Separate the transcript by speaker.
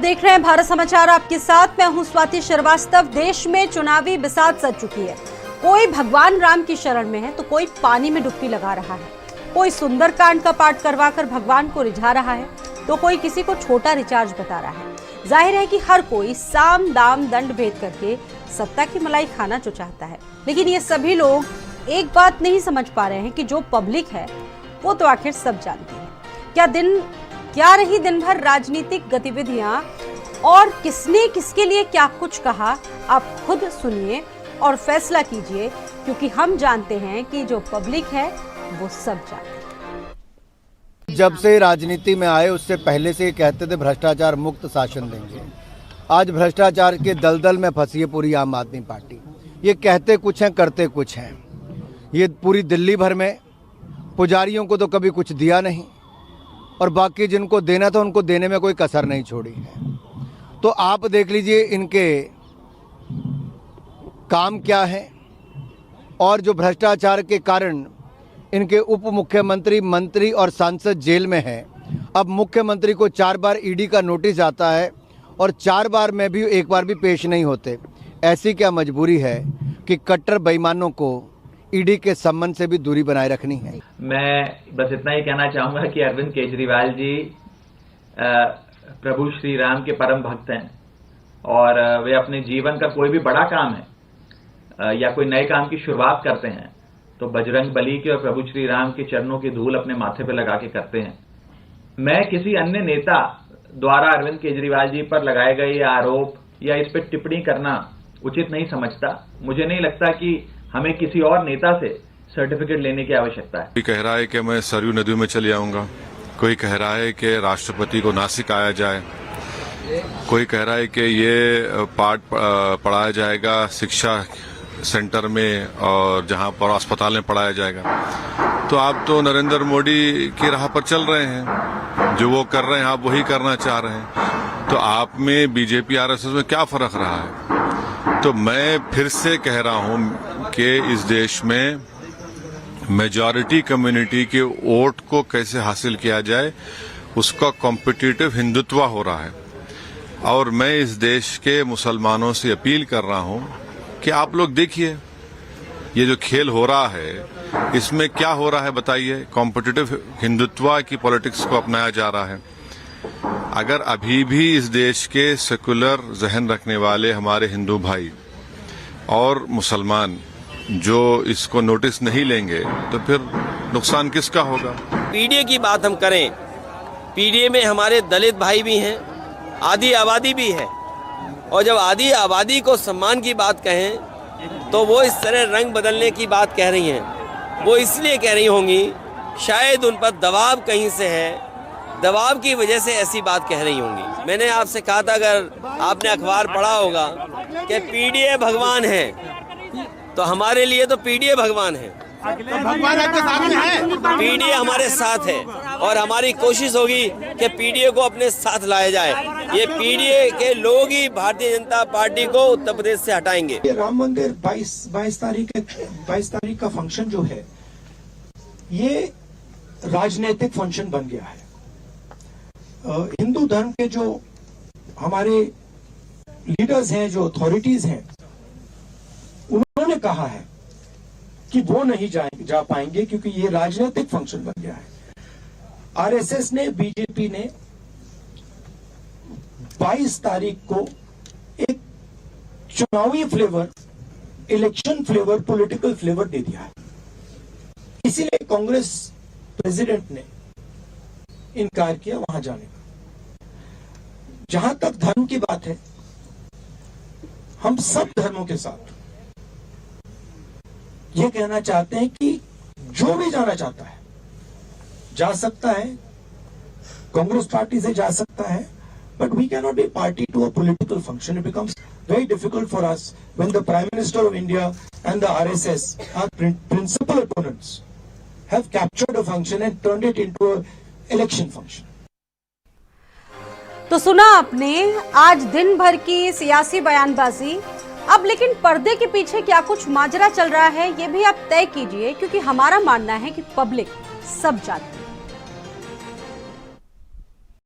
Speaker 1: देख रहे हैं भारत समाचार, आपके साथ मैं हूं स्वाति श्रीवास्तव। देश में चुनावी बिसात सज चुकी है। कोई भगवान राम की शरण में है तो कोई पानी में डुबकी लगा रहा है, कोई सुंदरकांड का पाठ करवाकर भगवान को रिझा रहा है तो कोई किसी को छोटा रिचार्ज बता रहा है। जाहिर है कि हर कोई साम दाम दंड भेद करके सत्ता की मलाई खाना जो चाहता है, लेकिन ये सभी लोग एक बात नहीं समझ पा रहे हैं कि जो पब्लिक है वो तो आखिर सब जानती है। क्या रही दिन भर राजनीतिक गतिविधियां और किसने किसके लिए क्या कुछ कहा, आप खुद सुनिए और फैसला कीजिए, क्योंकि हम जानते हैं कि जो पब्लिक है वो सब जानती है।
Speaker 2: जब से राजनीति में आए उससे पहले से कहते थे भ्रष्टाचार मुक्त शासन देंगे। आज भ्रष्टाचार के दलदल में फंसी है पूरी आम आदमी पार्टी। ये कहते कुछ हैं, करते कुछ हैं। ये पूरी दिल्ली भर में पुजारियों को तो कभी कुछ दिया नहीं और बाकी जिनको देना था उनको देने में कोई कसर नहीं छोड़ी है। तो आप देख लीजिए इनके काम क्या है, और जो भ्रष्टाचार के कारण इनके उप मुख्यमंत्री, मंत्री और सांसद जेल में हैं। अब मुख्यमंत्री को 4 बार ईडी का नोटिस आता है और 4 बार में भी एक बार भी पेश नहीं होते। ऐसी क्या मजबूरी है कि कट्टर बेईमानों को ईडी के संबंध से भी दूरी बनाए रखनी है।
Speaker 3: मैं बस इतना ही कहना चाहूंगा कि अरविंद केजरीवाल जी प्रभु श्री राम के परम भक्त हैं और वे अपने जीवन का कोई भी बड़ा काम है या कोई नए काम की शुरुआत करते हैं तो बजरंग बली के और प्रभु श्री राम के चरणों की धूल अपने माथे पे लगा के करते हैं। मैं किसी अन्य नेता द्वारा अरविंद केजरीवाल जी पर लगाए गए आरोप या इस पर टिप्पणी करना उचित नहीं समझता। मुझे नहीं लगता कि हमें किसी और नेता से सर्टिफिकेट लेने की आवश्यकता है।
Speaker 4: कोई कह रहा है कि मैं सरयू नदी में चले आऊंगा, कोई कह रहा है कि राष्ट्रपति को नासिक आया जाए, कोई कह रहा है कि ये पाठ पढ़ाया जाएगा शिक्षा सेंटर में और जहां पर अस्पताल में पढ़ाया जाएगा। तो आप तो नरेंद्र मोदी की राह पर चल रहे हैं, जो वो कर रहे हैं आप वही करना चाह रहे हैं। तो आप में बीजेपी आरएसएस में क्या फर्क रहा है? तो मैं फिर से कह रहा हूं कि इस देश में मेजॉरिटी कम्युनिटी के वोट को कैसे हासिल किया जाए उसका कॉम्पिटिटिव हिंदुत्व हो रहा है। और मैं इस देश के मुसलमानों से अपील कर रहा हूं कि आप लोग देखिए ये जो खेल हो रहा है इसमें क्या हो रहा है बताइए। कॉम्पिटिटिव हिंदुत्व की पॉलिटिक्स को अपनाया जा रहा है। अगर अभी भी इस देश के सेकुलर जहन रखने वाले हमारे हिंदू भाई और मुसलमान जो इसको नोटिस नहीं लेंगे तो फिर नुकसान किसका होगा।
Speaker 5: पीडीए की बात हम करें, पीडीए में हमारे दलित भाई भी हैं, आदि आबादी भी है, और जब आदि आबादी को सम्मान की बात कहें तो वो इस तरह रंग बदलने की बात कह रही हैं। वो इसलिए कह रही होंगी, शायद उन पर दबाव कहीं से है, दबाव की वजह से ऐसी बात कह रही होंगी। मैंने आपसे कहा था, अगर आपने अखबार पढ़ा होगा कि पीडीए भगवान है, तो हमारे लिए तो पीडीए भगवान है।
Speaker 6: भगवान आपके साथ में है,
Speaker 5: पीडीए हमारे साथ है और हमारी कोशिश होगी कि पीडीए को अपने साथ लाया जाए। ये पीडीए के लोग ही भारतीय जनता पार्टी को उत्तर प्रदेश से हटाएंगे।
Speaker 6: राम मंदिर 22 तारीख का फंक्शन जो है ये राजनीतिक फंक्शन बन गया है। हिंदू धर्म के जो हमारे लीडर्स हैं, जो अथॉरिटीज हैं, उन्होंने कहा है कि वो नहीं जा पाएंगे क्योंकि ये राजनीतिक फंक्शन बन गया है। आरएसएस ने, बीजेपी ने 22 तारीख को एक चुनावी flavour, election flavour, political flavour दे दिया है। इसीलिए कांग्रेस प्रेसिडेंट ने इनकार किया वहां जाने का। जहां तक धर्म की बात है, हम सब धर्मों के साथ ये कहना चाहते हैं कि जो भी जाना चाहता है जा सकता है, कांग्रेस पार्टी से जा सकता है, but we can not be party to a political function. It becomes very difficult for us when the prime minister of India and the RSS, our principal opponents, have captured a function and turned it into a election function.
Speaker 1: तो सुना आपने आज दिन भर की सियासी बयानबाजी। अब लेकिन पर्दे के पीछे क्या कुछ माजरा चल रहा है ये भी आप तय कीजिए, क्योंकि हमारा मानना है कि पब्लिक सब जानती है।